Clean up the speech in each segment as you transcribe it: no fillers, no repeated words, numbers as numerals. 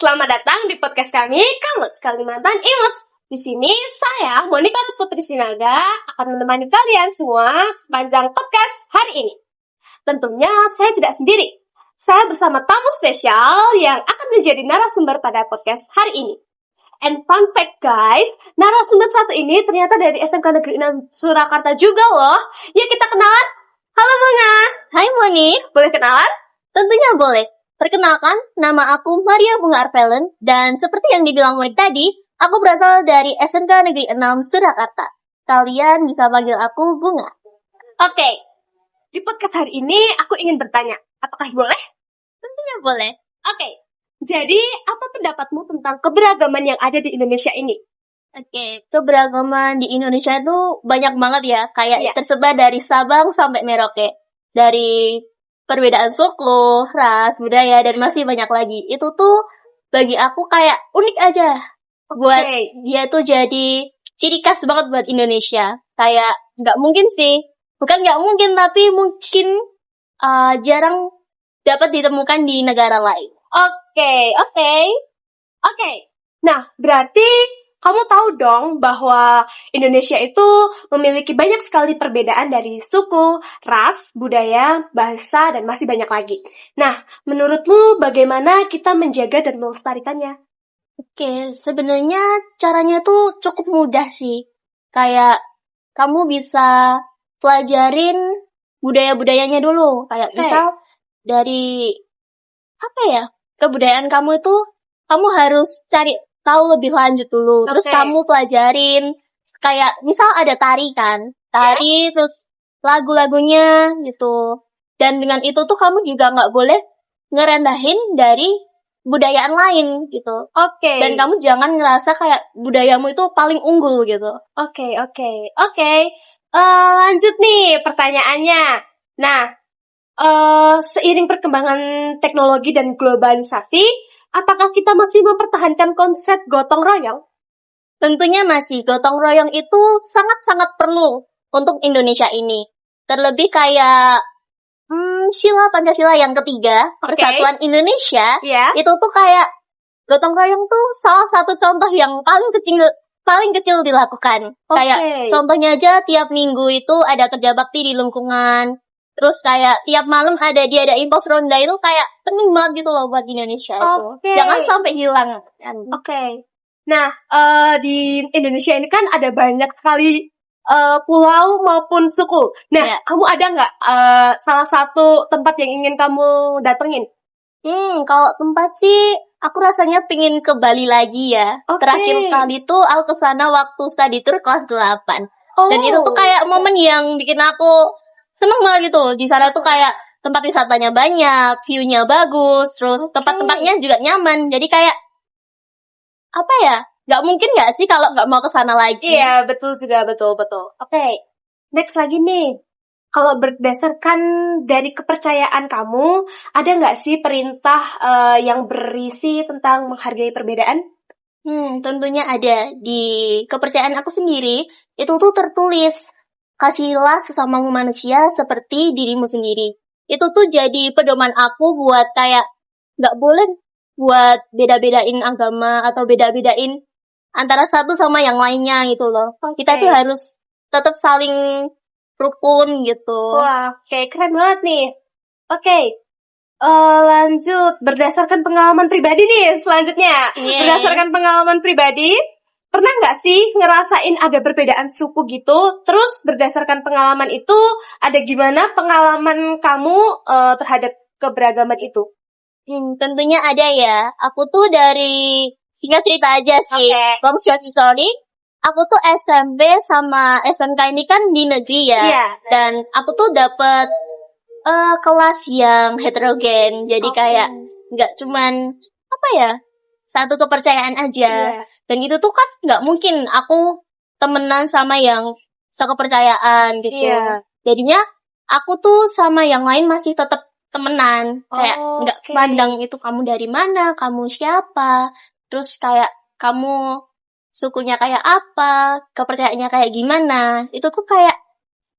Selamat datang di podcast kami, Kamus Kalimantan Imus. Di sini saya, Monica Putri Sinaga, akan menemani kalian semua sepanjang podcast hari ini. Tentunya saya tidak sendiri. Saya bersama tamu spesial yang akan menjadi narasumber pada podcast hari ini. And fun fact guys, narasumber satu ini ternyata dari SMK Negeri 6 Surakarta juga loh. Yuk kita kenalan. Halo Bunga. Hai Moni, Boleh kenalan? tentunya boleh. Perkenalkan, nama aku Maria Bunga Arvelen, dan seperti yang dibilang Moni tadi, aku berasal dari SMK Negeri 6 Surakarta. Kalian bisa panggil aku Bunga. Oke, di podcast hari ini aku ingin bertanya, apakah boleh? Tentunya boleh. Oke, jadi apa pendapatmu tentang keberagaman yang ada di Indonesia ini? Oke, keberagaman di Indonesia itu banyak banget ya, kayak Iya. tersebar dari Sabang sampai Merauke. Dari perbedaan suku, ras, budaya, dan masih banyak lagi. Itu tuh bagi aku kayak unik aja. Buat dia tuh jadi ciri khas banget buat Indonesia. Kayak nggak mungkin sih, bukan nggak mungkin, tapi mungkin jarang dapat ditemukan di negara lain. Oke. Nah, berarti kamu tahu dong bahwa Indonesia itu memiliki banyak sekali perbedaan dari suku, ras, budaya, bahasa, dan masih banyak lagi. Nah, menurutmu bagaimana kita menjaga dan melestarikannya? Oke, sebenarnya caranya tuh cukup mudah sih. Kayak kamu bisa pelajarin budaya-budayanya dulu. Kayak misal dari kebudayaan kamu itu kamu harus cari tahu lebih lanjut dulu. Terus kamu pelajarin kayak misal ada tari kan. Tari terus lagu-lagunya gitu. Dan dengan itu tuh kamu juga nggak boleh ngerendahin dari budayaan lain gitu. Dan kamu jangan ngerasa kayak budayamu itu paling unggul gitu. Oke. Lanjut nih pertanyaannya. Nah, seiring perkembangan teknologi dan globalisasi, apakah kita masih mempertahankan konsep gotong royong? Tentunya masih, gotong royong itu sangat-sangat perlu untuk Indonesia ini. Terlebih kayak sila Pancasila yang ketiga, Persatuan Indonesia, itu tuh kayak gotong royong tuh salah satu contoh yang paling kecil dilakukan. Kayak contohnya aja tiap minggu itu ada kerja bakti di lingkungan. Terus kayak tiap malam diadain pos ronda, itu kayak penting banget gitu loh buat Indonesia itu. Jangan sampai hilang. Nah, di Indonesia ini kan ada banyak sekali pulau maupun suku. Nah, kamu ada nggak salah satu tempat yang ingin kamu datengin? Kalau tempat sih aku rasanya pingin ke Bali lagi ya. Terakhir kali tuh aku kesana waktu study tour kelas 8. Dan itu tuh kayak momen yang bikin aku seneng banget gitu. Di sana tuh kayak tempat wisatanya banyak, view-nya bagus, terus tempat-tempatnya juga nyaman. Jadi kayak nggak mungkin nggak sih kalau nggak mau kesana lagi. Iya, betul juga, betul. Next lagi nih. Kalau berdasarkan dari kepercayaan kamu, ada nggak sih perintah yang berisi tentang menghargai perbedaan? Tentunya ada. Di kepercayaan aku sendiri, itu tuh tertulis, kasihilah sesamamu manusia seperti dirimu sendiri. Itu tuh jadi pedoman aku buat kayak nggak boleh buat beda-bedain agama atau beda-bedain antara satu sama yang lainnya gitu loh. Kita tuh harus tetap saling rukun gitu. Wah, keren banget nih. Lanjut, berdasarkan pengalaman pribadi nih selanjutnya. Berdasarkan pengalaman pribadi, pernah nggak sih ngerasain ada perbedaan suku gitu? Terus berdasarkan pengalaman itu, ada gimana pengalaman kamu terhadap keberagaman itu? Tentunya ada ya. Aku tuh dari singkat cerita aja sih. Long story, aku tuh SMP sama SMK ini kan di negeri ya. Dan aku tuh dapet kelas yang heterogen. Jadi kayak nggak cuman satu kepercayaan aja. Dan itu tuh kan nggak mungkin aku temenan sama yang sekepercayaan gitu. Jadinya aku tuh sama yang lain masih tetap temenan. Kayak nggak pandang itu kamu dari mana, kamu siapa, terus kayak kamu sukunya kayak apa, kepercayaannya kayak gimana. Itu tuh kayak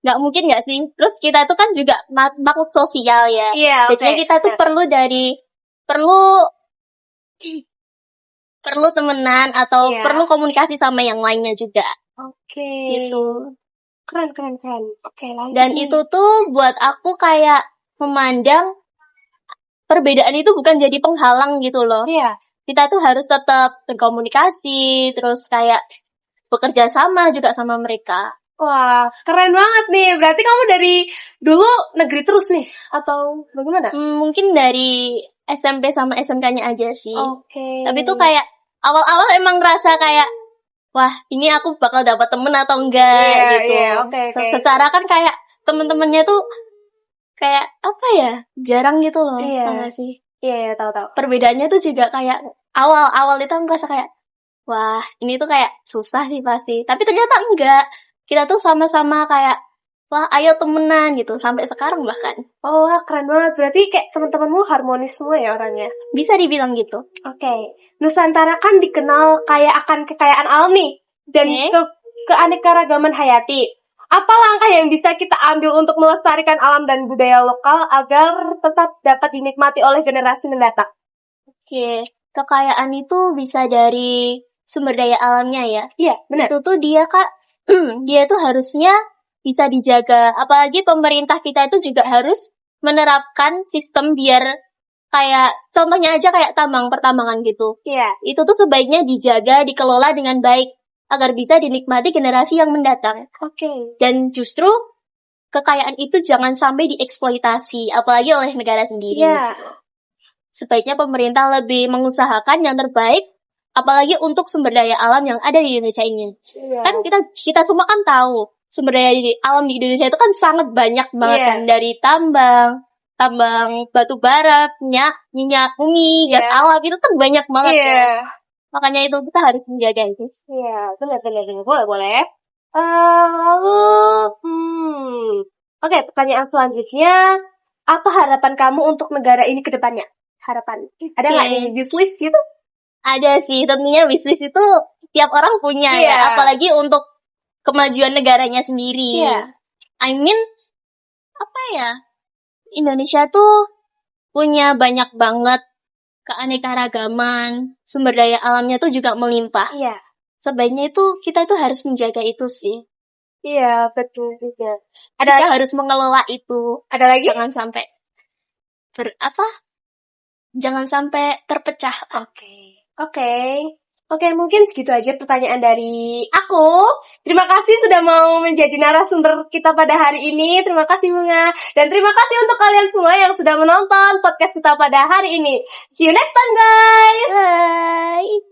nggak mungkin nggak sih? Terus kita tuh kan juga makhluk sosial ya. Jadinya kita tuh perlu perlu temenan atau Iya. perlu komunikasi sama yang lainnya juga. Oke. Gitu. Keren. Oke, lanjut. Dan itu tuh buat aku kayak memandang perbedaan itu bukan jadi penghalang gitu loh. Iya. Kita tuh harus tetap berkomunikasi, terus kayak bekerja sama juga sama mereka. Wah, keren banget nih. Berarti kamu dari dulu negeri terus nih? Atau bagaimana? Mungkin dari SMP sama SMK-nya aja sih. Oke. Tapi tuh kayak awal-awal emang ngerasa kayak, wah ini aku bakal dapat temen atau enggak gitu. Iya, oke. Secara kan kayak temen-temennya tuh kayak apa ya, jarang gitu loh. Iya. Tau gak sih? Iya, tahu. Perbedaannya tuh juga kayak awal-awal itu aku merasa kayak, wah ini tuh kayak susah sih pasti. Tapi ternyata enggak. Kita tuh sama-sama kayak, wah ayo temenan gitu. Sampai sekarang bahkan. Oh, wah, keren banget. Berarti kayak teman-temanmu harmonis semua ya orangnya? Bisa dibilang gitu. Oke. Nusantara kan dikenal kaya akan kekayaan alam nih. Dan keanekaragaman hayati. Apa langkah yang bisa kita ambil untuk melestarikan alam dan budaya lokal agar tetap dapat dinikmati oleh generasi mendatang? Oke. Kekayaan itu bisa dari sumber daya alamnya ya. Iya, benar. Itu tuh dia tuh harusnya bisa dijaga. Apalagi pemerintah kita itu juga harus menerapkan sistem biar kayak contohnya aja kayak pertambangan gitu. Iya. Itu tuh sebaiknya dijaga, dikelola dengan baik agar bisa dinikmati generasi yang mendatang. Oke. Dan justru kekayaan itu jangan sampai dieksploitasi, apalagi oleh negara sendiri. Iya. Sebaiknya pemerintah lebih mengusahakan yang terbaik, apalagi untuk sumber daya alam yang ada di Indonesia ini. Iya. Kan kita semua kan tahu sumber daya alam di Indonesia itu kan sangat banyak banget kan, dari tambang batu bara, minyak bumi, gas alam itu kan banyak banget ya. Makanya itu kita harus menjaga itu. Iya, benar. Boleh. Lalu, oke, pertanyaan selanjutnya, apa harapan kamu untuk negara ini ke depannya? Harapan. Ada nggak nih wishlist gitu? Ada sih, tentunya wishlist itu tiap orang punya ya, apalagi untuk kemajuan negaranya sendiri. I mean, apa ya? Indonesia tuh punya banyak banget keanekaragaman, sumber daya alamnya tuh juga melimpah. Iya. Sebaiknya itu kita itu harus menjaga itu sih. Iya, betul juga. Kita harus mengelola itu. Ada lagi? Jangan sampai jangan sampai terpecah. Oke, mungkin segitu aja pertanyaan dari aku. Terima kasih sudah mau menjadi narasumber kita pada hari ini. Terima kasih Bunga. Dan terima kasih untuk kalian semua yang sudah menonton podcast kita pada hari ini. See you next time guys. Bye.